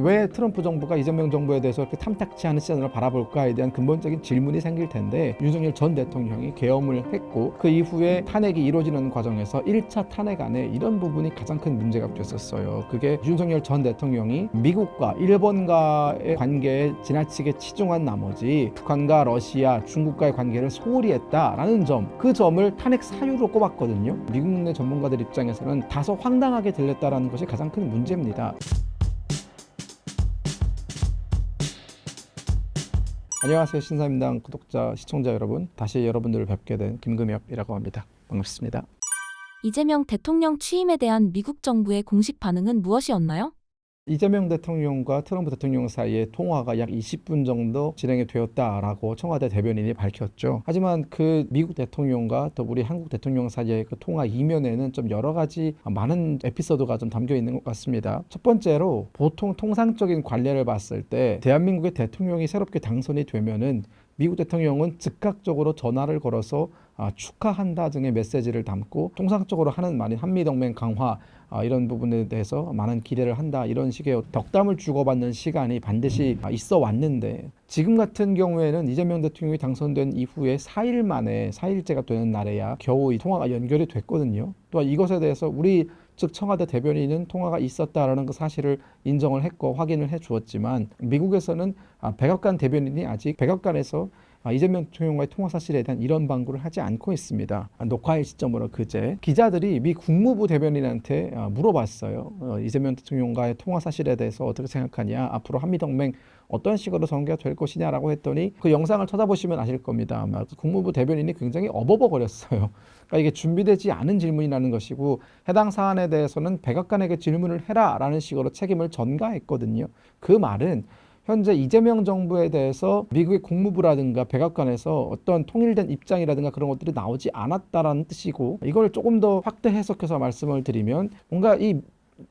왜 트럼프 정부가 이재명 정부에 대해서 이렇게 탐탁치 않은 시선으로 바라볼까에 대한 근본적인 질문이 생길 텐데, 윤석열 전 대통령이 계엄을 했고 그 이후에 탄핵이 이루어지는 과정에서 1차 탄핵 안에 이런 부분이 가장 큰 문제가 됐었어요. 그게 윤석열 전 대통령이 미국과 일본과의 관계에 지나치게 치중한 나머지 북한과 러시아, 중국과의 관계를 소홀히 했다라는 점, 그 점을 탄핵 사유로 꼽았거든요. 미국 내 전문가들 입장에서는 다소 황당하게 들렸다라는 것이 가장 큰 문제입니다. 안녕하세요. 신사임당 구독자, 시청자 여러분. 다시 여러분들을 뵙게 된 김금엽이라고 합니다. 반갑습니다. 이재명 대통령 취임에 대한 미국 정부의 공식 반응은 무엇이었나요? 이재명 대통령과 트럼프 대통령 사이에 통화가 약 20분 정도 진행이 되었다라고 청와대 대변인이 밝혔죠. 하지만 그 미국 대통령과 또 우리 한국 대통령 사이의 그 통화 이면에는 좀 여러 가지 많은 에피소드가 좀 담겨 있는 것 같습니다. 첫 번째로, 보통 통상적인 관례를 봤을 때 대한민국의 대통령이 새롭게 당선이 되면은 미국 대통령은 즉각적으로 전화를 걸어서 축하한다 등의 메시지를 담고, 통상적으로 하는 말이 한미동맹 강화 이런 부분에 대해서 많은 기대를 한다, 이런 식의 덕담을 주고받는 시간이 반드시 있어 왔는데, 지금 같은 경우에는 이재명 대통령이 당선된 이후에 4일 만에, 4일째가 되는 날에야 겨우 이 통화가 연결이 됐거든요. 또한 이것에 대해서 우리 즉 청와대 대변인은 통화가 있었다라는 그 사실을 인정을 했고 확인을 해 주었지만, 미국에서는 백악관 대변인이 아직 백악관에서 이재명 대통령과의 통화 사실에 대한 이런 방구를 하지 않고 있습니다. 녹화일 시점으로 그제 기자들이 미 국무부 대변인한테 물어봤어요. 이재명 대통령과의 통화 사실에 대해서 어떻게 생각하냐, 앞으로 한미동맹 어떤 식으로 전개가 될 것이냐라고 했더니, 그 영상을 찾아보시면 아실 겁니다. 아마 국무부 대변인이 굉장히 어버버거렸어요. 그러니까 이게 준비되지 않은 질문이라는 것이고, 해당 사안에 대해서는 백악관에게 질문을 해라라는 식으로 책임을 전가했거든요. 그 말은 현재 이재명 정부에 대해서 미국의 국무부라든가 백악관에서 어떤 통일된 입장이라든가 그런 것들이 나오지 않았다라는 뜻이고, 이걸 조금 더 확대 해석해서 말씀을 드리면, 뭔가 이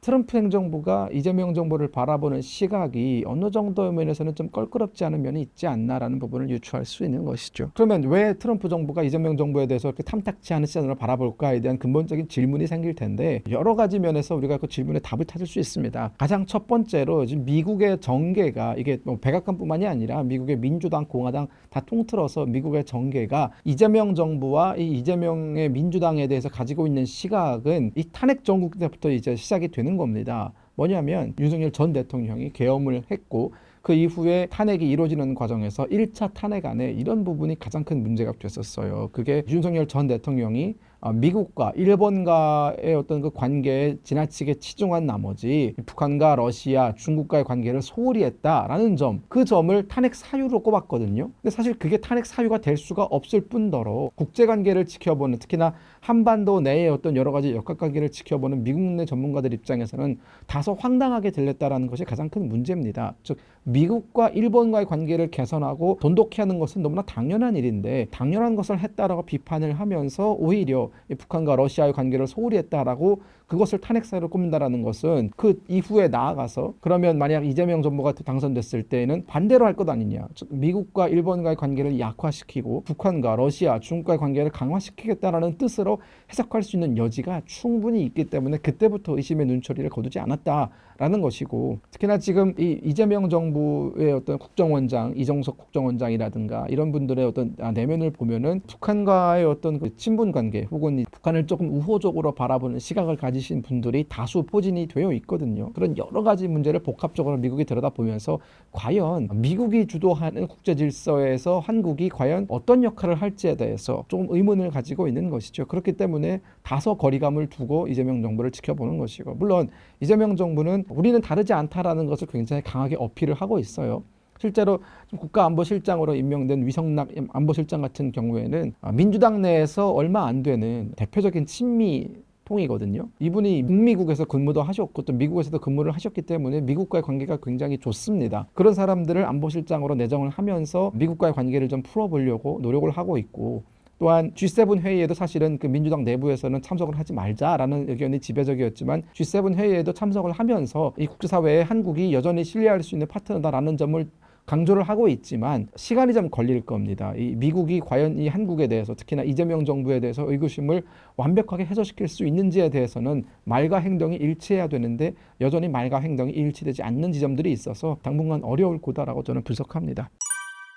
트럼프 행정부가 이재명 정부를 바라보는 시각이 어느 정도의 면에서는 좀 껄끄럽지 않은 면이 있지 않나라는 부분을 유추할 수 있는 것이죠. 그러면 왜 트럼프 정부가 이재명 정부에 대해서 이렇게 탐탁치 않은 시선으로 바라볼까에 대한 근본적인 질문이 생길 텐데, 여러 가지 면에서 우리가 그 질문에 답을 찾을 수 있습니다. 가장 첫 번째로, 지금 미국의 정계가, 이게 뭐 백악관뿐만이 아니라 미국의 민주당, 공화당 다 통틀어서 미국의 정계가 이재명 정부와 이 이재명의 민주당에 대해서 가지고 있는 시각은 이 탄핵 정국 때부터 이제 시작이 되는 겁니다. 뭐냐면, 윤석열 전 대통령이 계엄을 했고 그 이후에 탄핵이 이루어지는 과정에서 1차 탄핵 안에 이런 부분이 가장 큰 문제가 됐었어요. 그게 윤석열 전 대통령이 미국과 일본과의 어떤 그 관계에 지나치게 치중한 나머지 북한과 러시아, 중국과의 관계를 소홀히 했다라는 점, 그 점을 탄핵 사유로 꼽았거든요. 근데 사실 그게 탄핵 사유가 될 수가 없을 뿐더러, 국제관계를 지켜보는, 특히나 한반도 내의 어떤 여러 가지 역학관계를 지켜보는 미국 내 전문가들 입장에서는 다소 황당하게 들렸다라는 것이 가장 큰 문제입니다. 즉, 미국과 일본과의 관계를 개선하고 돈독히 하는 것은 너무나 당연한 일인데, 당연한 것을 했다라고 비판을 하면서 오히려 북한과 러시아의 관계를 소홀히 했다라고 그것을 탄핵 사유로 꼽는다라는 것은, 그 이후에 나아가서 그러면 만약 이재명 정부가 당선됐을 때에는 반대로 할 것 아니냐, 미국과 일본과의 관계를 약화시키고 북한과 러시아, 중국과의 관계를 강화시키겠다라는 뜻으로 해석할 수 있는 여지가 충분히 있기 때문에 그때부터 의심의 눈초리를 거두지 않았다라는 것이고, 특히나 지금 이 이재명 정부의 어떤 국정원장, 이정석 국정원장이라든가 이런 분들의 어떤 내면을 보면은 북한과의 어떤 그 친분 관계, 혹은 북한을 조금 우호적으로 바라보는 시각을 가지신 분들이 다수 포진이 되어 있거든요. 그런 여러 가지 문제를 복합적으로 미국이 들여다보면서, 과연 미국이 주도하는 국제 질서에서 한국이 과연 어떤 역할을 할지에 대해서 조금 의문을 가지고 있는 것이죠. 그렇기 때문에 다소 거리감을 두고 이재명 정부를 지켜보는 것이고, 물론 이재명 정부는 우리는 다르지 않다라는 것을 굉장히 강하게 어필을 하고 있어요. 실제로 국가안보실장으로 임명된 위성락 안보실장 같은 경우에는 민주당 내에서 얼마 안 되는 대표적인 친미 통이거든요. 이분이 북미국에서 근무도 하셨고 또 미국에서도 근무를 하셨기 때문에 미국과의 관계가 굉장히 좋습니다. 그런 사람들을 안보실장으로 내정을 하면서 미국과의 관계를 좀 풀어보려고 노력을 하고 있고, 또한 G7 회의에도 사실은 그 민주당 내부에서는 참석을 하지 말자라는 의견이 지배적이었지만, G7 회의에도 참석을 하면서 이 국제사회에 한국이 여전히 신뢰할 수 있는 파트너다라는 점을 강조를 하고 있지만 시간이 좀 걸릴 겁니다. 이 미국이 과연 이 한국에 대해서 특히나 이재명 정부에 대해서 의구심을 완벽하게 해소시킬 수 있는지에 대해서는 말과 행동이 일치해야 되는데 여전히 말과 행동이 일치되지 않는 지점들이 있어서 당분간 어려울 거다라고 저는 분석합니다.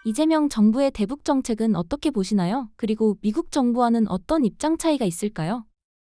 이재명 정부의 대북 정책은 어떻게 보시나요? 그리고 미국 정부와는 어떤 입장 차이가 있을까요?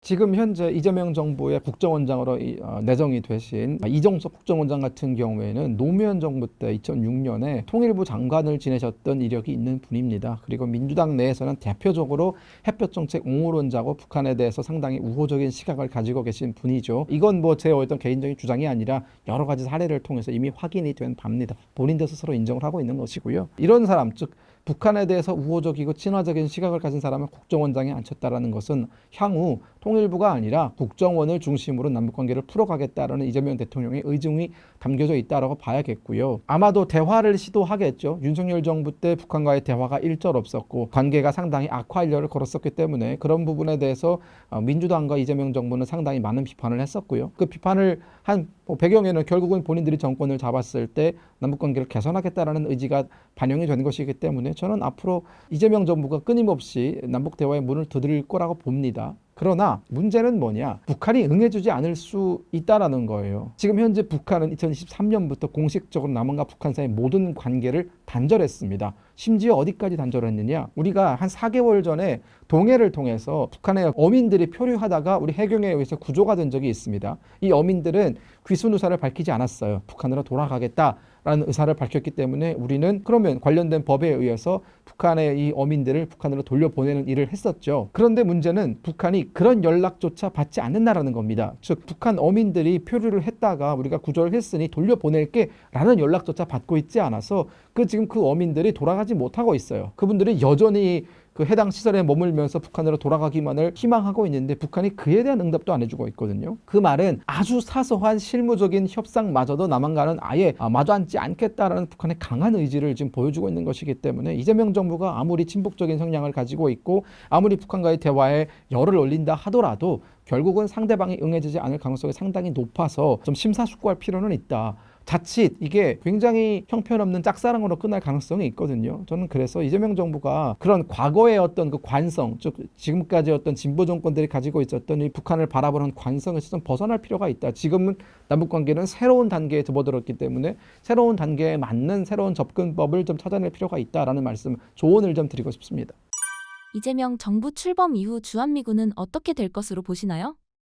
지금 현재 이재명 정부의 국정원장으로 내정이 되신 이종석 국정원장 같은 경우에는 노무현 정부 때 2006년에 통일부 장관을 지내셨던 이력이 있는 분입니다. 그리고 민주당 내에서는 대표적으로 햇볕 정책 옹호론자고 북한에 대해서 상당히 우호적인 시각을 가지고 계신 분이죠. 이건 뭐 제 어떤 개인적인 주장이 아니라 여러 가지 사례를 통해서 이미 확인이 된 바입니다. 본인들 스스로 인정을 하고 있는 것이고요. 이런 사람, 즉 북한에 대해서 우호적이고 친화적인 시각을 가진 사람을 국정원장에 앉혔다라는 것은 향후 통일부가 아니라 국정원을 중심으로 남북관계를 풀어가겠다라는 이재명 대통령의 의중이 담겨져 있다라고 봐야겠고요. 아마도 대화를 시도하겠죠. 윤석열 정부 때 북한과의 대화가 일절 없었고 관계가 상당히 악화일려를 걸었었기 때문에 그런 부분에 대해서 민주당과 이재명 정부는 상당히 많은 비판을 했었고요. 그 비판을 한 배경에는 결국은 본인들이 정권을 잡았을 때 남북관계를 개선하겠다라는 의지가 반영이 된 것이기 때문에 저는 앞으로 이재명 정부가 끊임없이 남북 대화의 문을 두드릴 거라고 봅니다. 그러나 문제는 뭐냐? 북한이 응해주지 않을 수 있다라는 거예요. 지금 현재 북한은 2023년부터 공식적으로 남한과 북한 사이의 모든 관계를 단절했습니다. 심지어 어디까지 단절했느냐? 우리가 한 4개월 전에 동해를 통해서 북한의 어민들이 표류하다가 우리 해경에 의해서 구조가 된 적이 있습니다. 이 어민들은 귀순 의사를 밝히지 않았어요. 북한으로 돌아가겠다라는 의사를 밝혔기 때문에 우리는 그러면 관련된 법에 의해서 북한의 이 어민들을 북한으로 돌려보내는 일을 했었죠. 그런데 문제는 북한이 그런 연락조차 받지 않는다라는 겁니다. 즉 북한 어민들이 표류를 했다가 우리가 구조를 했으니 돌려보낼게 라는 연락조차 받고 있지 않아서 지금 그 어민들이 돌아가지 못하고 있어요. 그분들이 여전히 그 해당 시설에 머물면서 북한으로 돌아가기만을 희망하고 있는데 북한이 그에 대한 응답도 안 해주고 있거든요. 그 말은 아주 사소한 실무적인 협상마저도 남한과는 아예 마주 앉지 않겠다라는 북한의 강한 의지를 지금 보여주고 있는 것이기 때문에 이재명 정부가 아무리 친북적인 성향을 가지고 있고 아무리 북한과의 대화에 열을 올린다 하더라도 결국은 상대방이 응해지지 않을 가능성이 상당히 높아서 좀 심사숙고할 필요는 있다. 자칫 이게 굉장히 형편없는 짝사랑으로 끝날 가능성이 있거든요. 저는 그래서 이재명 정부가 그런 과거의 어떤 그 관성, 즉 지금까지 어떤 진보 정권들이 가지고 있었던 이 북한을 바라보는 관성에서 좀 벗어날 필요가 있다. 지금은 남북관계는 새로운 단계에 접어들었기 때문에 새로운 단계에 맞는 새로운 접근법을 좀 찾아낼 필요가 있다라는 말씀, 조언을 좀 드리고 싶습니다. 이재명 정부 출범 이후 주한미군은 어떻게 될 것으로 보시나요?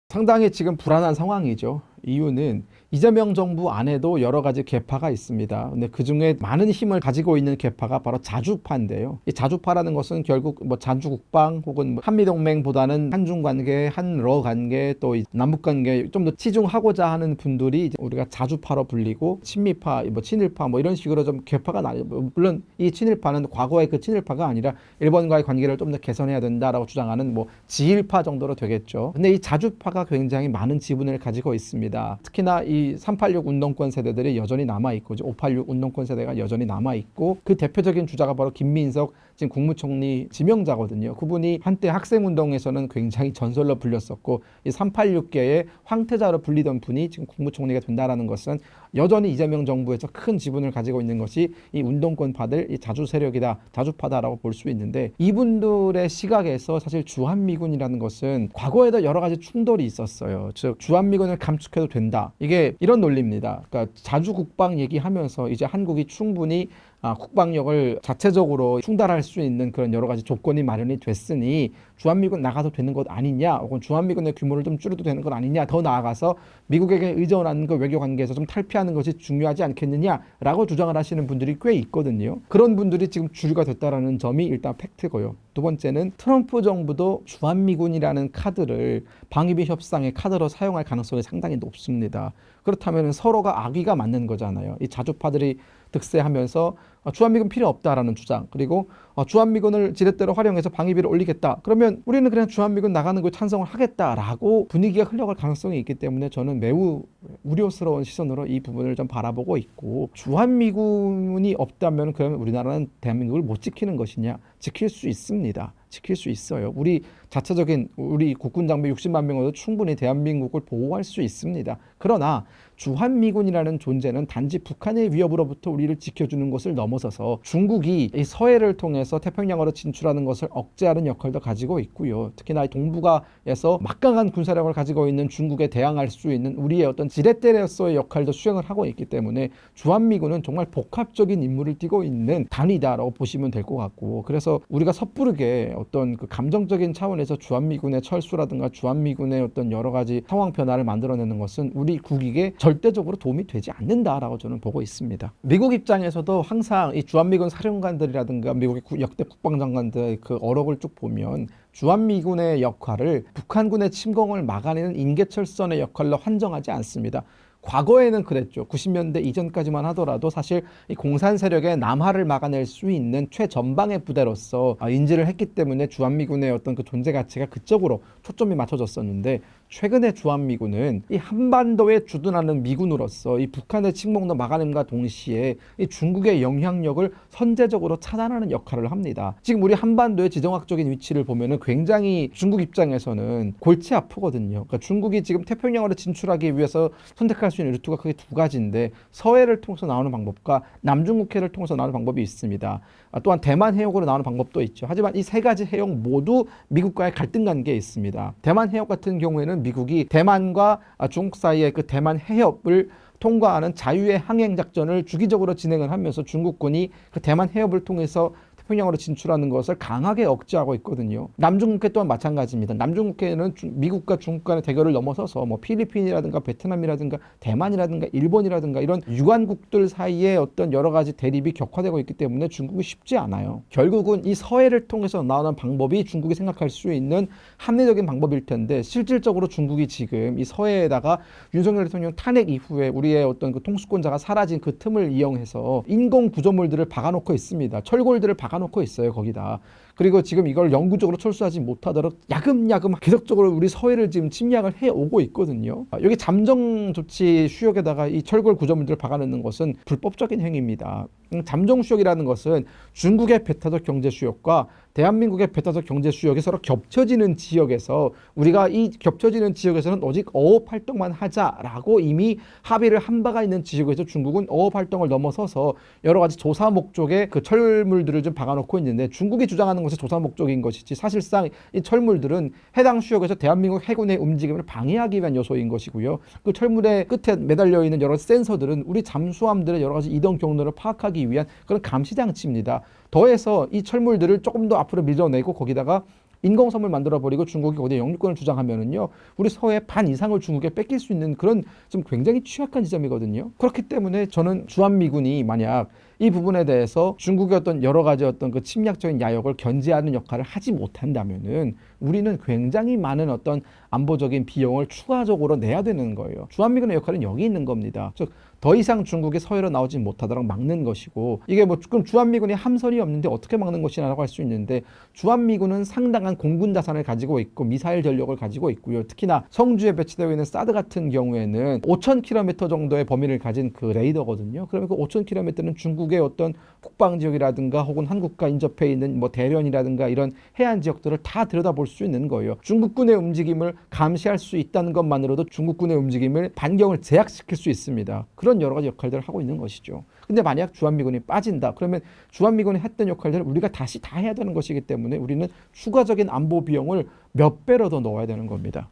상당히 지금 불안한 상황이죠. 이유는 이재명 정부 안에도 여러 가지 계파가 있습니다. 근데 그중에 많은 힘을 가지고 있는 계파가 바로 자주파인데요. 이 자주파라는 것은 결국 뭐 자주국방 혹은 뭐 한미동맹보다는 한중관계, 한러 관계 또 남북관계 좀 더 치중하고자 하는 분들이 이제 우리가 자주파로 불리고 친미파, 뭐 친일파 뭐 이런 식으로 좀 계파가 나요. 물론 이 친일파는 과거의 그 친일파가 아니라 일본과의 관계를 좀 더 개선해야 된다라고 주장하는 뭐 지일파 정도로 되겠죠. 근데 이 자주파가 굉장히 많은 지분을 가지고 있습니다. 특히나 이 386 운동권 세대들이 여전히 남아있고 586 운동권 세대가 여전히 남아있고 그 대표적인 주자가 바로 김민석 지금 국무총리 지명자거든요. 그분이 한때 학생운동에서는 굉장히 전설로 불렸었고 이 386계의 황태자로 불리던 분이 지금 국무총리가 된다는 것은 여전히 이재명 정부에서 큰 지분을 가지고 있는 것이 이 운동권파들, 이 자주 세력이다, 자주파다라고 볼 수 있는데 이분들의 시각에서 사실 주한미군이라는 것은 과거에도 여러 가지 충돌이 있었어요. 즉 주한미군을 감축해도 된다. 이게 이런 논리입니다. 그러니까 자주국방 얘기하면서 이제 한국이 충분히 국방력을 자체적으로 충달할 수 있는 그런 여러 가지 조건이 마련이 됐으니 주한미군 나가도 되는 것 아니냐, 혹은 주한미군의 규모를 좀 줄여도 되는 것 아니냐, 더 나아가서 미국에게 의존하는 그 외교관계에서 좀 탈피하는 것이 중요하지 않겠느냐라고 주장을 하시는 분들이 꽤 있거든요. 그런 분들이 지금 주류가 됐다라는 점이 일단 팩트고요. 두 번째는 트럼프 정부도 주한미군이라는 카드를 방위비 협상의 카드로 사용할 가능성이 상당히 높습니다. 그렇다면 서로가 악의가 맞는 거잖아요. 이 자주파들이 득세하면서 주한미군 필요 없다라는 주장, 그리고 주한미군을 지렛대로 활용해서 방위비를 올리겠다. 그러면 우리는 그냥 주한미군 나가는 거 찬성을 하겠다라고 분위기가 흘러갈 가능성이 있기 때문에 저는 매우 우려스러운 시선으로 이 부분을 좀 바라보고 있고, 주한미군이 없다면 그러면 우리나라는 대한민국을 못 지키는 것이냐? 지킬 수 있습니다. 지킬 수 있어요. 우리 자체적인 우리 국군 장비 60만 명으로 충분히 대한민국을 보호할 수 있습니다. 그러나 주한미군이라는 존재는 단지 북한의 위협으로부터 우리를 지켜주는 것을 넘어서서 중국이 이 서해를 통해서 태평양으로 진출하는 것을 억제하는 역할도 가지고 있고요. 특히나 동북아에서 막강한 군사력을 가지고 있는 중국에 대항할 수 있는 우리의 어떤 지렛대로서의 역할도 수행을 하고 있기 때문에 주한미군은 정말 복합적인 임무를 띠고 있는 단위다라고 보시면 될 것 같고, 그래서 우리가 섣부르게 어떤 그 감정적인 차원에서 주한미군의 철수라든가 주한미군의 어떤 여러 가지 상황 변화를 만들어내는 것은 우리 국익에 절대적으로 도움이 되지 않는다라고 저는 보고 있습니다. 미국 입장에서도 항상 이 주한미군 사령관들이라든가 미국의 역대 국방장관들 그 어록을 쭉 보면 주한미군의 역할을 북한군의 침공을 막아내는 인계철선의 역할로 한정하지 않습니다. 과거에는 그랬죠. 90년대 이전까지만 하더라도 사실 이 공산 세력의 남하를 막아낼 수 있는 최전방의 부대로서 인지를 했기 때문에 주한미군의 어떤 그 존재 가치가 그쪽으로 초점이 맞춰졌었는데, 최근에 주한미군은 이 한반도에 주둔하는 미군으로서 이 북한의 침공도 막아냄과 동시에 이 중국의 영향력을 선제적으로 차단하는 역할을 합니다. 지금 우리 한반도의 지정학적인 위치를 보면은 굉장히 중국 입장에서는 골치 아프거든요. 그러니까 중국이 지금 태평양으로 진출하기 위해서 선택할 수 있는 루트가 크게 두 가지인데, 서해를 통해서 나오는 방법과 남중국해를 통해서 나오는 방법이 있습니다. 또한 대만 해역으로 나오는 방법도 있죠. 하지만 이 세 가지 해역 모두 미국과의 갈등 관계에 있습니다. 대만 해역 같은 경우에는 미국이 대만과 중국 사이의 그 대만 해협을 통과하는 자유의 항행 작전을 주기적으로 진행을 하면서 중국군이 그 대만 해협을 통해서 태평양으로 진출하는 것을 강하게 억제하고 있거든요. 남중국해 또한 마찬가지입니다. 남중국해는 미국과 중국 간의 대결을 넘어서서 뭐 필리핀이라든가 베트남이라든가 대만이라든가 일본이라든가 이런 유관국들 사이에 어떤 여러 가지 대립이 격화되고 있기 때문에 중국이 쉽지 않아요. 결국은 이 서해를 통해서 나오는 방법이 중국이 생각할 수 있는 합리적인 방법일 텐데, 실질적으로 중국이 지금 이 서해에다가 윤석열 대통령 탄핵 이후에 우리의 어떤 그 통수권자가 사라진 그 틈을 이용해서 인공 구조물들을 박아놓고 있습니다. 철골들을 박아놓고 있어요, 거기다. 그리고 지금 이걸 영구적으로 철수하지 못하도록 야금야금 계속적으로 우리 서해를 지금 침략을 해오고 있거든요. 여기 잠정 조치 수역에다가 이 철골 구조물들을 박아놓는 것은 불법적인 행위입니다. 잠정 수역이라는 것은 중국의 배타적 경제 수역과 대한민국의 배타적 경제 수역이 서로 겹쳐지는 지역에서 우리가 이 겹쳐지는 지역에서는 오직 어업 활동만 하자라고 이미 합의를 한 바가 있는 지역에서 중국은 어업 활동을 넘어서서 여러 가지 조사 목적의 그 철물들을 좀 박아놓고 있는데, 중국이 주장하는 것이 조사 목적인 것이지 사실상 이 철물들은 해당 수역에서 대한민국 해군의 움직임을 방해하기 위한 요소인 것이고요. 그 철물의 끝에 매달려 있는 여러 센서들은 우리 잠수함들의 여러 가지 이동 경로를 파악하기 위한 그런 감시 장치입니다. 더해서 이 철물들을 조금 더 앞으로 밀어내고 거기다가 인공섬을 만들어버리고 중국이 거기에 영유권을 주장하면은요, 우리 서해 반 이상을 중국에 뺏길 수 있는 그런 좀 굉장히 취약한 지점이거든요. 그렇기 때문에 저는 주한미군이 만약 이 부분에 대해서 중국의 어떤 여러 가지 어떤 그 침략적인 야욕을 견제하는 역할을 하지 못한다면은 우리는 굉장히 많은 어떤 안보적인 비용을 추가적으로 내야 되는 거예요. 주한미군의 역할은 여기 있는 겁니다. 즉, 더 이상 중국이 서해로 나오지 못하도록 막는 것이고, 이게 뭐 그럼 주한미군이 함선이 없는데 어떻게 막는 것이냐라고 할 수 있는데, 주한미군은 상당한 공군 자산을 가지고 있고 미사일 전력을 가지고 있고요. 특히나 성주에 배치되어 있는 사드 같은 경우에는 5,000km 정도의 범위를 가진 그 레이더거든요. 그러면 그 5,000km는 중국의 어떤 국방 지역이라든가 혹은 한국과 인접해 있는 뭐 대련이라든가 이런 해안 지역들을 다 들여다볼 수 있는 거예요. 중국군의 움직임을 감시할 수 있다는 것만으로도 중국군의 움직임을 반경을 제약시킬 수 있습니다. 그런 여러 가지 역할들을 하고 있는 것이죠. 근데 만약 주한미군이 빠진다, 그러면 주한미군이 했던 역할들을 우리가 다시 다 해야 되는 것이기 때문에 우리는 추가적인 안보 비용을 몇 배로 더 넣어야 되는 겁니다.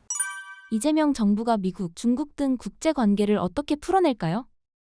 이재명 정부가 미국, 중국 등 국제 관계를 어떻게 풀어낼까요?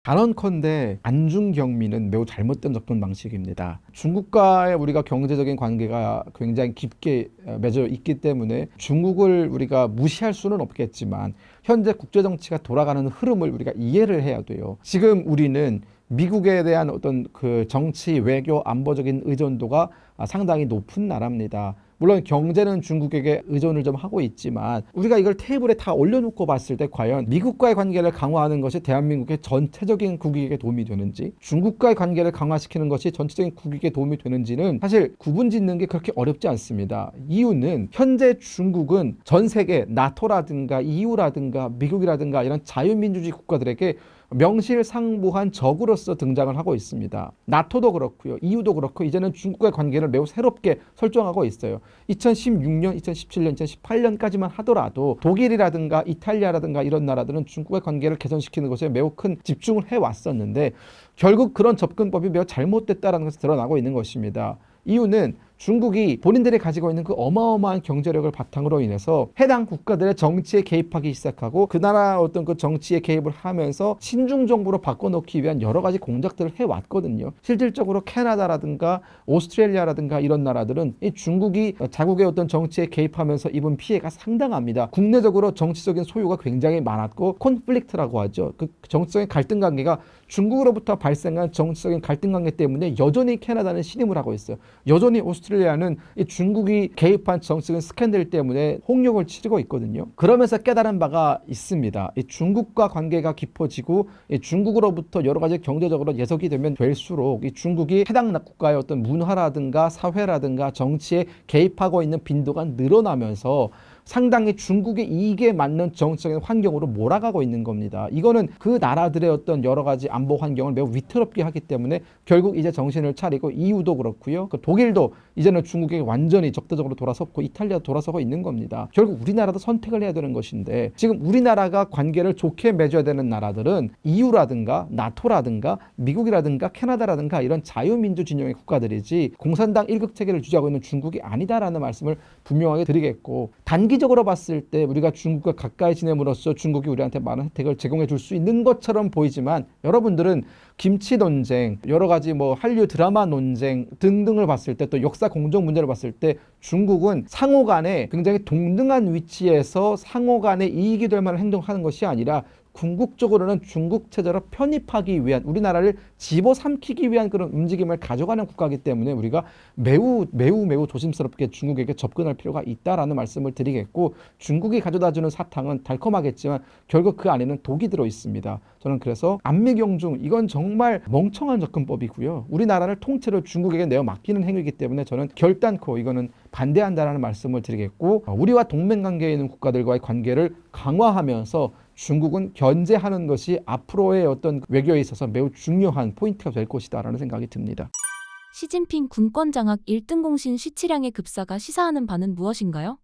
단언컨대 안중경미는 매우 잘못된 접근 방식입니다. 중국과의 우리가 경제적인 관계가 굉장히 깊게 맺어 있기 때문에 중국을 우리가 무시할 수는 없겠지만 현재 국제정치가 돌아가는 흐름을 우리가 이해를 해야 돼요. 지금 우리는 미국에 대한 어떤 그 정치, 외교, 안보적인 의존도가 상당히 높은 나라입니다. 물론 경제는 중국에게 의존을 좀 하고 있지만 우리가 이걸 테이블에 다 올려놓고 봤을 때 과연 미국과의 관계를 강화하는 것이 대한민국의 전체적인 국익에 도움이 되는지, 중국과의 관계를 강화시키는 것이 전체적인 국익에 도움이 되는지는 사실 구분짓는 게 그렇게 어렵지 않습니다. 이유는 현재 중국은 전 세계 나토라든가 EU라든가 미국이라든가 이런 자유민주주의 국가들에게 명실상부한 적으로서 등장을 하고 있습니다. 나토도 그렇고요. EU도 그렇고 이제는 중국과의 관계를 매우 새롭게 설정하고 있어요. 2016년, 2017년, 2018년까지만 하더라도 독일이라든가 이탈리아라든가 이런 나라들은 중국과의 관계를 개선시키는 것에 매우 큰 집중을 해왔었는데 결국 그런 접근법이 매우 잘못됐다는 것이 드러나고 있는 것입니다. 이유는 중국이 본인들이 가지고 있는 그 어마어마한 경제력을 바탕으로 인해서 해당 국가들의 정치에 개입하기 시작하고 그 나라 어떤 그 정치에 개입을 하면서 친중 정부로 바꿔놓기 위한 여러 가지 공작들을 해왔거든요. 실질적으로 캐나다라든가 오스트레일리아라든가 이런 나라들은 이 중국이 자국의 어떤 정치에 개입하면서 입은 피해가 상당합니다. 국내적으로 정치적인 소요가 굉장히 많았고 콘플릭트라고 하죠. 그 정치적인 갈등 관계가 중국으로부터 발생한 정치적인 갈등 관계 때문에 여전히 캐나다는 신임을 하고 있어요. 여전히 오스트레일리아는 이 중국이 개입한 정치적인 스캔들 때문에 홍역을 치르고 있거든요. 그러면서 깨달은 바가 있습니다. 이 중국과 관계가 깊어지고 이 중국으로부터 여러 가지 경제적으로 예속이 되면 될수록 이 중국이 해당 국가의 어떤 문화라든가 사회라든가 정치에 개입하고 있는 빈도가 늘어나면서 상당히 중국의 이익에 맞는 정치적인 환경으로 몰아가고 있는 겁니다. 이거는 그 나라들의 어떤 여러 가지 안보 환경을 매우 위태롭게 하기 때문에 결국 이제 정신을 차리고 EU도 그렇고요. 그 독일도 이제는 중국에게 완전히 적대적으로 돌아섰고 이탈리아도 돌아서고 있는 겁니다. 결국 우리나라도 선택을 해야 되는 것인데 지금 우리나라가 관계를 좋게 맺어야 되는 나라들은 EU라든가 나토라든가 미국이라든가 캐나다라든가 이런 자유민주 진영의 국가들이지 공산당 일극 체계를 유지하고 있는 중국이 아니다라는 말씀을 분명하게 드리겠고 단기적으로 봤을 때 우리가 중국과 가까이 지냄으로써 중국이 우리한테 많은 혜택을 제공해 줄 수 있는 것처럼 보이지만 여러분들은 김치 논쟁, 여러 가지 뭐 한류 드라마 논쟁 등등을 봤을 때 또 역사 공정 문제를 봤을 때 중국은 상호 간에 굉장히 동등한 위치에서 상호 간에 이익이 될 만한 행동을 하는 것이 아니라 궁극적으로는 중국 체제로 편입하기 위한 우리나라를 집어삼키기 위한 그런 움직임을 가져가는 국가이기 때문에 우리가 매우 조심스럽게 중국에게 접근할 필요가 있다라는 말씀을 드리겠고 중국이 가져다주는 사탕은 달콤하겠지만 결국 그 안에는 독이 들어 있습니다. 저는 그래서 안미경중 이건 정말 멍청한 접근법이고요. 우리나라를 통째로 중국에게 내어 맡기는 행위이기 때문에 저는 결단코 이거는 반대한다라는 말씀을 드리겠고 우리와 동맹관계에 있는 국가들과의 관계를 강화하면서 중국은 견제하는 것이 앞으로의 어떤 외교에 있어서 매우 중요한 포인트가 될 것이다라는 생각이 듭니다. 시진핑 군권 장악 1등 공신 쉬치량의 급사가 시사하는 바는 무엇인가요?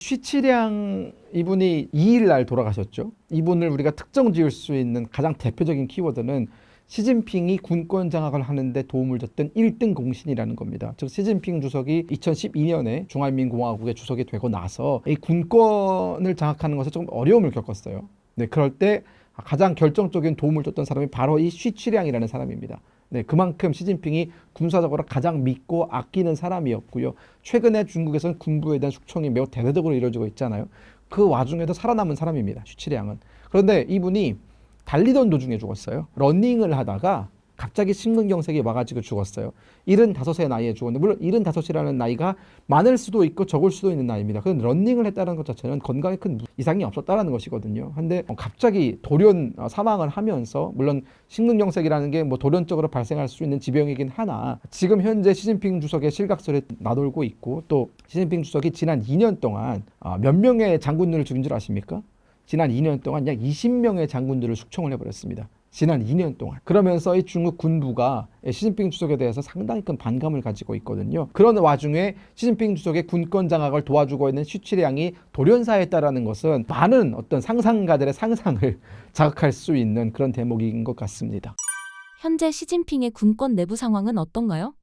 쉬치량 이분이 2일 날 돌아가셨죠. 이분을 우리가 특정 지을 수 있는 가장 대표적인 키워드는 시진핑이 군권 장악을 하는데 도움을 줬던 1등 공신이라는 겁니다. 즉 시진핑 주석이 2012년에 중화인민공화국의 주석이 되고 나서 이 군권을 장악하는 것에 조금 어려움을 겪었어요. 네, 그럴 때 가장 결정적인 도움을 줬던 사람이 바로 이 쉬치량이라는 사람입니다. 네, 그만큼 시진핑이 군사적으로 가장 믿고 아끼는 사람이었고요. 최근에 중국에서는 군부에 대한 숙청이 매우 대대적으로 이루어지고 있잖아요. 그 와중에도 살아남은 사람입니다. 쉬치량은. 그런데 이분이 달리던 도중에 죽었어요. 러닝을 하다가 갑자기 심근경색이 와가지고 죽었어요. 75세 나이에 죽었는데 물론 75이라는 나이가 많을 수도 있고 적을 수도 있는 나이입니다. 그런데 러닝을 했다는 것 자체는 건강에 큰 이상이 없었다는 것이거든요. 근데 갑자기 돌연 사망을 하면서 물론 심근경색이라는 게 뭐 돌연적으로 발생할 수 있는 지병이긴 하나 지금 현재 시진핑 주석의 실각설에 나돌고 있고 또 시진핑 주석이 지난 2년 동안 몇 명의 장군들을 죽인 줄 아십니까? 지난 2년 동안 약 20명의 장군들을 숙청을 해버렸습니다. 지난 2년 동안. 그러면서 이 중국 군부가 시진핑 주석에 대해서 상당히 큰 반감을 가지고 있거든요. 그런 와중에 시진핑 주석의 군권 장악을 도와주고 있는 쉬치량이 돌연사했다라는 것은 많은 어떤 상상가들의 상상을 자극할 수 있는 그런 대목인 것 같습니다. 현재 시진핑의 군권 내부 상황은 어떤가요?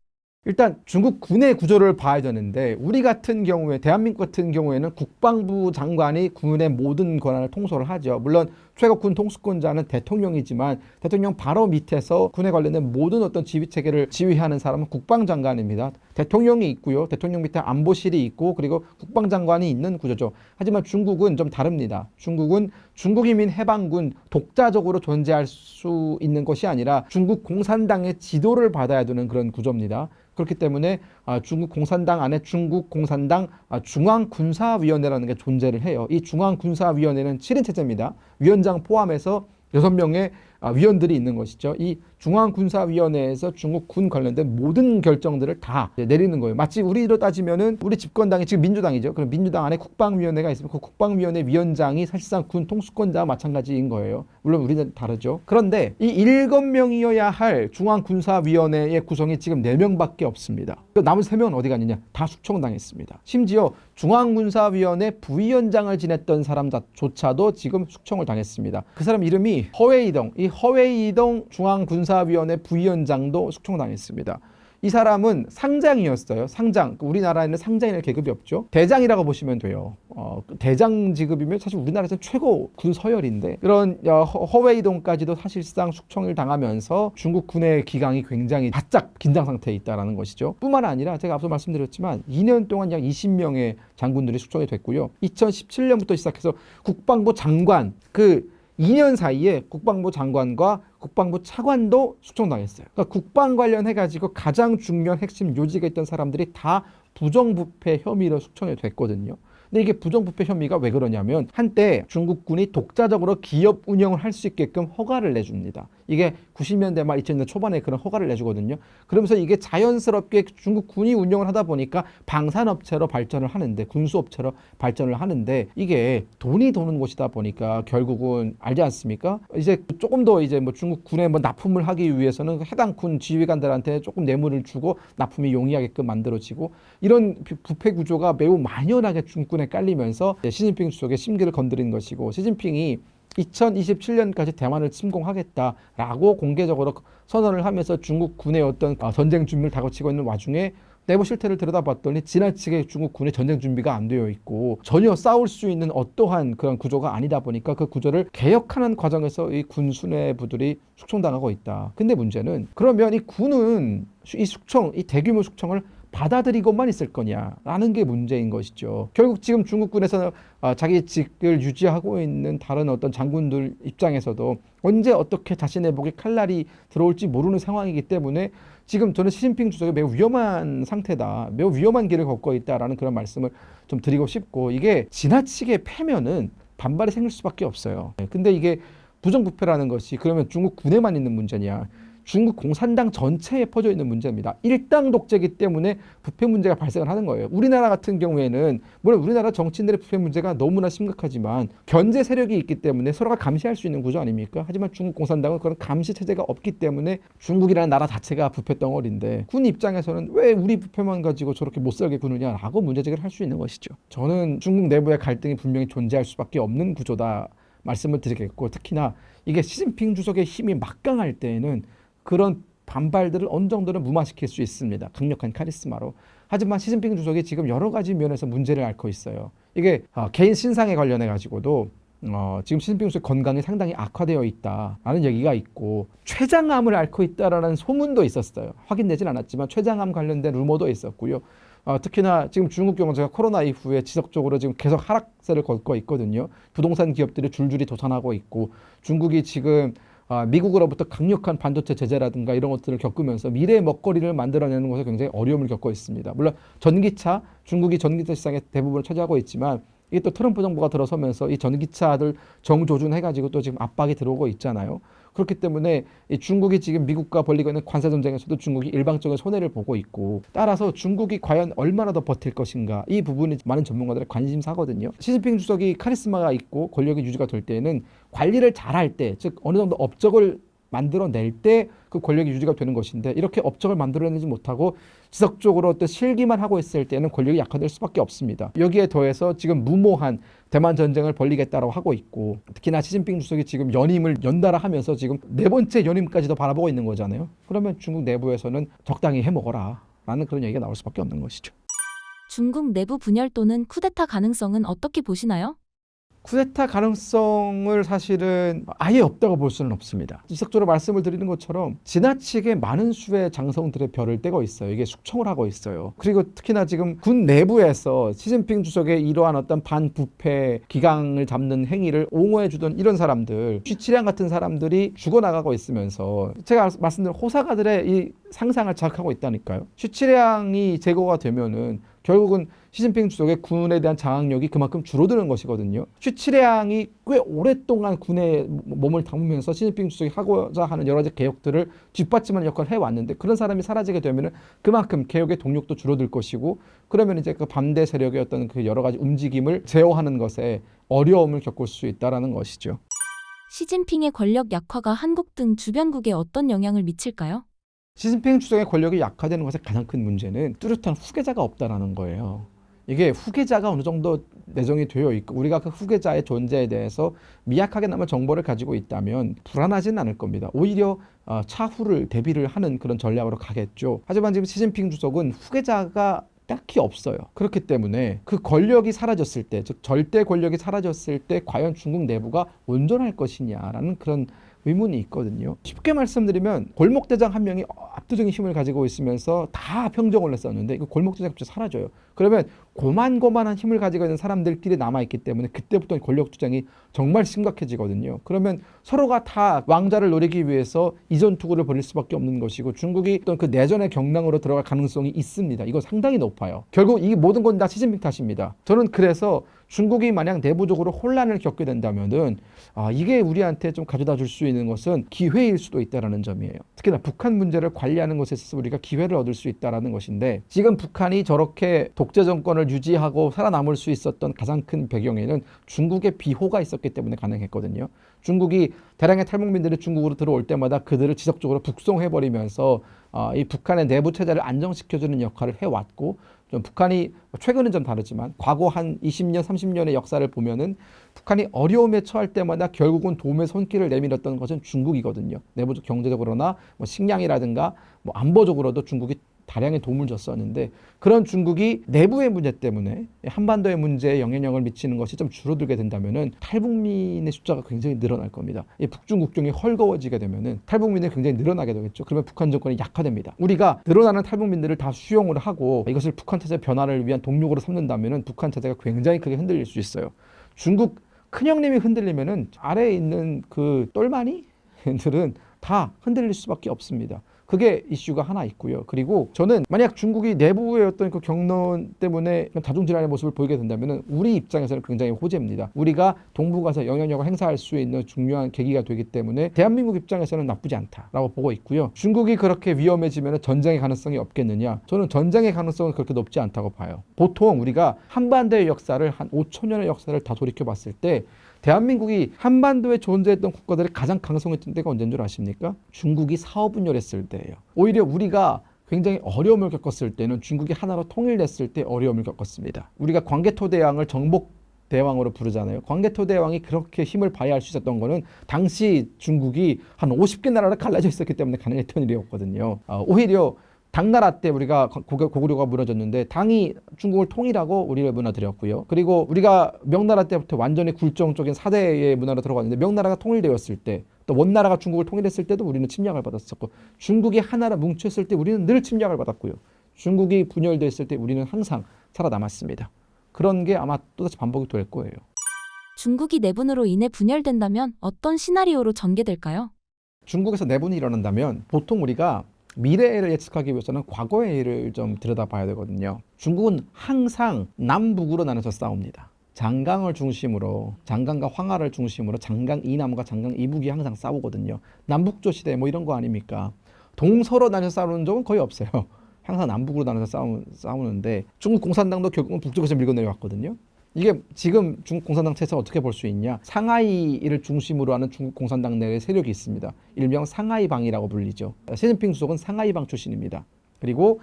일단 중국 군의 구조를 봐야 되는데 우리 같은 경우에 대한민국 같은 경우에는 국방부 장관이 군의 모든 권한을 통솔을 하죠. 물론 최고 군 통수권자는 대통령이지만 대통령 바로 밑에서 군에 관련된 모든 어떤 지휘 체계를 지휘하는 사람은 국방장관입니다. 대통령이 있고요. 대통령 밑에 안보실이 있고 그리고 국방장관이 있는 구조죠. 하지만 중국은 좀 다릅니다. 중국은 중국인민 해방군 독자적으로 존재할 수 있는 것이 아니라 중국 공산당의 지도를 받아야 되는 그런 구조입니다. 그렇기 때문에 중국 공산당 안에 중국 공산당 중앙군사위원회라는 게 존재를 해요. 이 중앙군사위원회는 7인 체제입니다. 위원장 포함해서 6명의 위원들이 있는 것이죠. 이 중앙군사위원회에서 중국 군 관련된 모든 결정들을 다 내리는 거예요. 마치 우리로 따지면은 우리 집권당이 지금 민주당이죠. 그럼 민주당 안에 국방위원회가 있으면 그 국방위원회 위원장이 사실상 군 통수권자와 마찬가지인 거예요. 물론 우리는 다르죠. 그런데 이 7명이어야 할 중앙군사위원회의 구성이 지금 4명밖에 없습니다. 남은 3명은 어디 갔느냐? 다 숙청당했습니다. 심지어 중앙군사위원회 부위원장을 지냈던 사람조차도 지금 숙청을 당했습니다. 그 사람 이름이 허웨이동. 이 허웨이동 중앙군사위원회 부위원장도 숙청당했습니다. 이 사람은 상장이었어요. 상장. 우리나라에는 상장이라는 계급이 없죠. 대장이라고 보시면 돼요. 대장 지급이면 사실 우리나라에서는 최고 군 서열인데 그런 허웨이동까지도 사실상 숙청을 당하면서 중국 군의 기강이 굉장히 바짝 긴장 상태에 있다는 것이죠. 뿐만 아니라 제가 앞서 말씀드렸지만 2년 동안 약 20명의 장군들이 숙청이 됐고요. 2017년부터 시작해서 국방부 장관 2년 사이에 국방부 장관과 국방부 차관도 숙청당했어요. 그러니까 국방 관련해가지고 가장 중요한 핵심 요직에 있던 사람들이 다 부정부패 혐의로 숙청이 됐거든요. 근데 이게 부정부패 혐의가 왜 그러냐면 한때 중국군이 독자적으로 기업 운영을 할 수 있게끔 허가를 내줍니다. 이게 90년대 말 2000년대 초반에 그런 허가를 내주거든요. 그러면서 이게 자연스럽게 중국군이 운영을 하다 보니까 방산업체로 발전을 하는데 군수업체로 발전을 하는데 이게 돈이 도는 곳이다 보니까 결국은 알지 않습니까? 이제 조금 더 이제 뭐 중국군에 뭐 납품을 하기 위해서는 해당 군 지휘관들한테 조금 뇌물을 주고 납품이 용이하게끔 만들어지고 이런 부패 구조가 매우 만연하게 중국군에 깔리면서 시진핑 주석의 심기를 건드린 것이고 시진핑이 2027년까지 대만을 침공하겠다라고 공개적으로 선언을 하면서 중국 군의 어떤 전쟁 준비를 다그치고 있는 와중에 내부 실태를 들여다봤더니 지나치게 중국 군의 전쟁 준비가 안 되어 있고 전혀 싸울 수 있는 어떠한 그런 구조가 아니다 보니까 그 구조를 개혁하는 과정에서 이 군 수뇌부들이 숙청당하고 있다. 근데 문제는 그러면 이 군은 이 숙청, 이 대규모 숙청을 받아들이고만 있을 거냐라는 게 문제인 것이죠. 결국 지금 중국군에서는 자기 직을 유지하고 있는 다른 어떤 장군들 입장에서도 언제 어떻게 자신의 목에 칼날이 들어올지 모르는 상황이기 때문에 지금 저는 시진핑 주석이 매우 위험한 상태다. 매우 위험한 길을 걷고 있다라는 그런 말씀을 좀 드리고 싶고 이게 지나치게 패면은 반발이 생길 수밖에 없어요. 근데 이게 부정부패라는 것이 그러면 중국 군에만 있는 문제냐? 중국 공산당 전체에 퍼져 있는 문제입니다. 일당 독재이기 때문에 부패 문제가 발생을 하는 거예요. 우리나라 같은 경우에는 물론 우리나라 정치인들의 부패 문제가 너무나 심각하지만 견제 세력이 있기 때문에 서로가 감시할 수 있는 구조 아닙니까? 하지만 중국 공산당은 그런 감시 체제가 없기 때문에 중국이라는 나라 자체가 부패 덩어리인데 군 입장에서는 왜 우리 부패만 가지고 저렇게 못 살게 구느냐라고 문제제기를 할 수 있는 것이죠. 저는 중국 내부의 갈등이 분명히 존재할 수밖에 없는 구조다 말씀을 드리겠고 특히나 이게 시진핑 주석의 힘이 막강할 때에는 그런 반발들을 어느 정도는 무마시킬 수 있습니다. 강력한 카리스마로. 하지만 시진핑 주석이 지금 여러 가지 면에서 문제를 앓고 있어요. 이게 개인 신상에 관련해 가지고도 지금 시진핑 주석 건강이 상당히 악화되어 있다라는 얘기가 있고 췌장암을 앓고 있다라는 소문도 있었어요. 확인되진 않았지만 췌장암 관련된 루머도 있었고요. 특히나 지금 중국 경제가 코로나 이후에 지속적으로 지금 계속 하락세를 걷고 있거든요. 부동산 기업들이 줄줄이 도산하고 있고 중국이 지금 미국으로부터 강력한 반도체 제재라든가 이런 것들을 겪으면서 미래의 먹거리를 만들어내는 것에 굉장히 어려움을 겪고 있습니다. 물론 전기차, 중국이 전기차 시장의 대부분을 차지하고 있지만 이게 또 트럼프 정부가 들어서면서 이 전기차들 정조준해가지고 또 지금 압박이 들어오고 있잖아요. 그렇기 때문에 이 중국이 지금 미국과 벌이고 있는 관세 전쟁에서도 중국이 일방적인 손해를 보고 있고 따라서 중국이 과연 얼마나 더 버틸 것인가 이 부분이 많은 전문가들의 관심사거든요. 시진핑 주석이 카리스마가 있고 권력이 유지가 될 때에는 관리를 잘할 때, 즉 어느 정도 업적을 만들어낼 때 그 권력이 유지가 되는 것인데 이렇게 업적을 만들어내지 못하고 지속적으로 어떤 실기만 하고 있을 때는 권력이 약화될 수밖에 없습니다. 여기에 더해서 지금 무모한 대만 전쟁을 벌리겠다라고 하고 있고 특히나 시진핑 주석이 지금 연임을 연달아 하면서 지금 4번째 연임까지도 바라보고 있는 거잖아요. 그러면 중국 내부에서는 적당히 해먹어라 라는 그런 얘기가 나올 수밖에 없는 것이죠. 중국 내부 분열 또는 쿠데타 가능성은 어떻게 보시나요? 쿠데타 가능성을 사실은 아예 없다고 볼 수는 없습니다. 지속적으로 말씀을 드리는 것처럼 지나치게 많은 수의 장성들의 별을 떼고 있어요. 이게 숙청을 하고 있어요. 그리고 특히나 지금 군 내부에서 시진핑 주석의 이러한 어떤 반부패 기강을 잡는 행위를 옹호해 주던 이런 사람들, 쥐치량 같은 사람들이 죽어나가고 있으면서 제가 말씀드린 호사가들의 이 상상을 자극하고 있다니까요. 쥐치량이 제거가 되면은 결국은 시진핑 주석의 군에 대한 장악력이 그만큼 줄어드는 것이거든요. 슈치량이 꽤 오랫동안 군에 몸을 담으면서 시진핑 주석이 하고자 하는 여러 가지 개혁들을 뒷받침하는 역할을 해왔는데 그런 사람이 사라지게 되면 그만큼 개혁의 동력도 줄어들 것이고 그러면 이제 그 반대 세력의 어떤 그 여러 가지 움직임을 제어하는 것에 어려움을 겪을 수 있다라는 것이죠. 시진핑의 권력 약화가 한국 등 주변국에 어떤 영향을 미칠까요? 시진핑 주석의 권력이 약화되는 것의 가장 큰 문제는 뚜렷한 후계자가 없다라는 거예요. 이게 후계자가 어느 정도 내정이 되어 있고 우리가 그 후계자의 존재에 대해서 미약하게나마 정보를 가지고 있다면 불안하지는 않을 겁니다. 오히려 차후를 대비를 하는 그런 전략으로 가겠죠. 하지만 지금 시진핑 주석은 후계자가 딱히 없어요. 그렇기 때문에 그 권력이 사라졌을 때, 즉 절대 권력이 사라졌을 때 과연 중국 내부가 온전할 것이냐라는 그런 의문이 있거든요. 쉽게 말씀드리면 골목대장 한 명이 압도적인 힘을 가지고 있으면서 다 평정을 했었는데 이거 골목대장이 갑자기 사라져요. 그러면 고만고만한 힘을 가지고 있는 사람들끼리 남아있기 때문에 그때부터 권력 투쟁이 정말 심각해지거든요. 그러면 서로가 다 왕자를 노리기 위해서 이전 투구를 벌일 수밖에 없는 것이고 중국이 어떤 그 내전의 경랑으로 들어갈 가능성이 있습니다. 이거 상당히 높아요. 결국 이 모든 건 다 시진핑 탓입니다. 저는 그래서 중국이 만약 내부적으로 혼란을 겪게 된다면은 이게 우리한테 좀 가져다 줄 수 있는 것은 기회일 수도 있다라는 점이에요. 특히나 북한 문제를 관리하는 것에 있어서 우리가 기회를 얻을 수 있다라는 것인데 지금 북한이 저렇게 독재 정권을 유지하고 살아남을 수 있었던 가장 큰 배경에는 중국의 비호가 있었기 때문에 가능했거든요. 중국이 대량의 탈북민들이 중국으로 들어올 때마다 그들을 지속적으로 북송해버리면서 이 북한의 내부 체제를 안정시켜주는 역할을 해왔고 좀 북한이 최근은 좀 다르지만 과거 한 20년, 30년의 역사를 보면은 북한이 어려움에 처할 때마다 결국은 도움의 손길을 내밀었던 것은 중국이거든요. 내부적 경제적으로나 뭐 식량이라든가 뭐 안보적으로도 중국이 다량의 도움을 줬었는데 그런 중국이 내부의 문제 때문에 한반도의 문제에 영향력을 미치는 것이 좀 줄어들게 된다면은 탈북민의 숫자가 굉장히 늘어날 겁니다. 이 북중 국경이 헐거워지게 되면은 탈북민들이 굉장히 늘어나게 되겠죠. 그러면 북한 정권이 약화됩니다. 우리가 늘어나는 탈북민들을 다 수용을 하고 이것을 북한 체제 변화를 위한 동력으로 삼는다면은 북한 체제가 굉장히 크게 흔들릴 수 있어요. 중국 큰형님이 흔들리면은 아래에 있는 그 똘마니들은 다 흔들릴 수밖에 없습니다. 그게 이슈가 하나 있고요. 그리고 저는 만약 중국이 내부의 어떤 그 경론 때문에 다중질환의 모습을 보이게 된다면 우리 입장에서는 굉장히 호재입니다. 우리가 동북 가서 영향력을 행사할 수 있는 중요한 계기가 되기 때문에 대한민국 입장에서는 나쁘지 않다라고 보고 있고요. 중국이 그렇게 위험해지면 전쟁의 가능성이 없겠느냐? 저는 전쟁의 가능성은 그렇게 높지 않다고 봐요. 보통 우리가 한반도의 역사를 한 5천 년의 역사를 다 돌이켜 봤을 때 대한민국이 한반도에 존재했던 국가들이 가장 강성했던 때가 언제인 줄 아십니까? 중국이 사어분열했을 때예요. 오히려 우리가 굉장히 어려움을 겪었을 때는 중국이 하나로 통일됐을 때 어려움을 겪었습니다. 우리가 광개토대왕을 정복대왕으로 부르잖아요. 광개토대왕이 그렇게 힘을 발휘할 수 있었던 거는 당시 중국이 한 50개 나라로 갈라져 있었기 때문에 가능했던 일이었거든요. 오히려 당나라 때 우리가 고구려가 무너졌는데 당이 중국을 통일하고 우리를 무너뜨렸고요. 그리고 우리가 명나라 때부터 완전히 굴종적인 사대의 문화로 들어갔는데 명나라가 통일되었을 때 또 원나라가 중국을 통일했을 때도 우리는 침략을 받았었고 중국이 하나로 뭉쳤을 때 우리는 늘 침략을 받았고요. 중국이 분열됐을 때 우리는 항상 살아남았습니다. 그런 게 아마 또다시 반복이 될 거예요. 중국이 내분으로 인해 분열된다면 어떤 시나리오로 전개될까요? 중국에서 내분이 일어난다면 보통 우리가 미래를 예측하기 위해서는 과거의 일을 좀 들여다봐야 되거든요. 중국은 항상 남북으로 나눠서 싸웁니다. 장강을 중심으로 장강과 황하를 중심으로 장강 이남과 장강 이북이 항상 싸우거든요. 남북조 시대 뭐 이런 거 아닙니까? 동서로 나눠서 싸우는 적은 거의 없어요. 항상 남북으로 나눠서 싸우는데 중국 공산당도 결국은 북쪽에서 밀고 내려왔거든요. 이게 지금 중국 공산당 체제를 어떻게 볼 수 있냐? 상하이를 중심으로 하는 중국 공산당 내의 세력이 있습니다. 일명 상하이방이라고 불리죠. 시진핑 주석은 상하이방 출신입니다. 그리고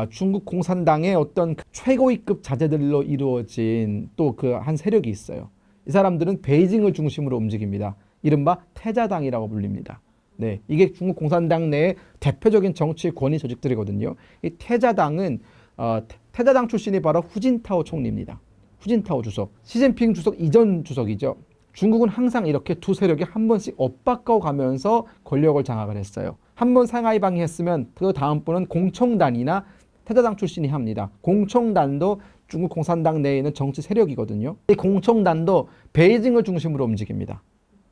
중국 공산당의 어떤 최고위급 자제들로 이루어진 또 그 한 세력이 있어요. 이 사람들은 베이징을 중심으로 움직입니다. 이른바 태자당이라고 불립니다. 네, 이게 중국 공산당 내의 대표적인 정치 권위 조직들이거든요. 이 태자당은 태자당 출신이 바로 후진타오 총리입니다. 후진타오 주석, 시진핑 주석 이전 주석이죠. 중국은 항상 이렇게 두 세력이 한 번씩 엇바꿔 가면서 권력을 장악을 했어요. 한 번 상하이방이 했으면 그 다음 번은 공청단이나 태자당 출신이 합니다. 공청단도 중국 공산당 내에 있는 정치 세력이거든요. 이 공청단도 베이징을 중심으로 움직입니다.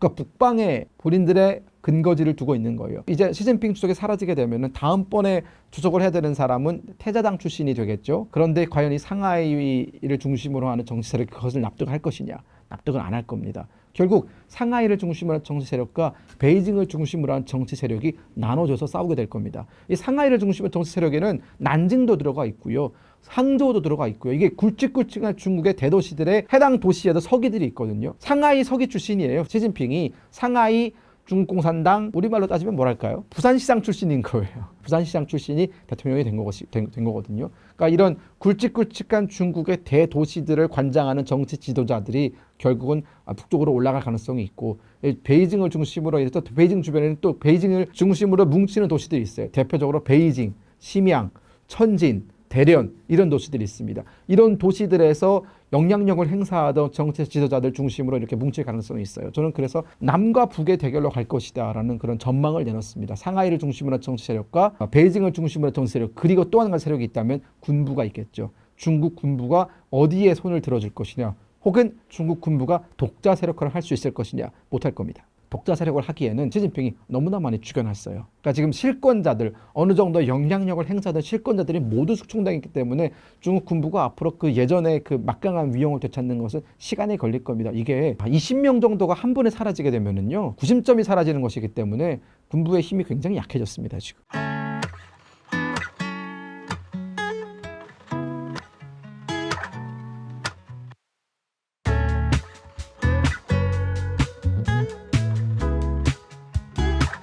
그러니까 북방에 본인들의 근거지를 두고 있는 거예요. 이제 시진핑 주석이 사라지게 되면은 다음번에 주석을 해야 되는 사람은 태자당 출신이 되겠죠. 그런데 과연 이 상하이를 중심으로 하는 정치 세력이 그것을 납득할 것이냐? 납득은 안 할 겁니다. 결국 상하이를 중심으로 한 정치 세력과 베이징을 중심으로 한 정치 세력이 나눠져서 싸우게 될 겁니다. 이 상하이를 중심으로 한 정치 세력에는 난징도 들어가 있고요. 항저우도 들어가 있고요. 이게 굵직굵직한 중국의 대도시들의 해당 도시에도 서기들이 있거든요. 상하이 서기 출신이에요. 시진핑이 상하이 중국공산당, 우리말로 따지면 뭐랄까요? 부산시장 출신인 거예요. 부산시장 출신이 대통령이 된 거거든요. 그러니까 이런 굵직굵직한 중국의 대도시들을 관장하는 정치 지도자들이 결국은 북쪽으로 올라갈 가능성이 있고, 베이징을 중심으로 해서 또 베이징 주변에는 또 베이징을 중심으로 뭉치는 도시들이 있어요. 대표적으로 베이징, 심양, 천진, 대련 이런 도시들이 있습니다. 이런 도시들에서 영향력을 행사하던 정치 지도자들 중심으로 이렇게 뭉칠 가능성이 있어요. 저는 그래서 남과 북의 대결로 갈 것이다라는 그런 전망을 내놨습니다. 상하이를 중심으로 한 정치 세력과 베이징을 중심으로 한 정치 세력, 그리고 또 한 가지 세력이 있다면 군부가 있겠죠. 중국 군부가 어디에 손을 들어줄 것이냐, 혹은 중국 군부가 독자 세력화를 할 수 있을 것이냐, 못할 겁니다. 독자 세력을 하기에는 시진핑이 너무나 많이 죽여놨어요. 그러니까 지금 실권자들, 어느 정도 영향력을 행사하던 실권자들이 모두 숙청당했기 때문에 중국 군부가 앞으로 그 예전의 그 막강한 위용을 되찾는 것은 시간이 걸릴 겁니다. 이게 20명 정도가 한 번에 사라지게 되면은요, 구심점이 사라지는 것이기 때문에 군부의 힘이 굉장히 약해졌습니다, 지금.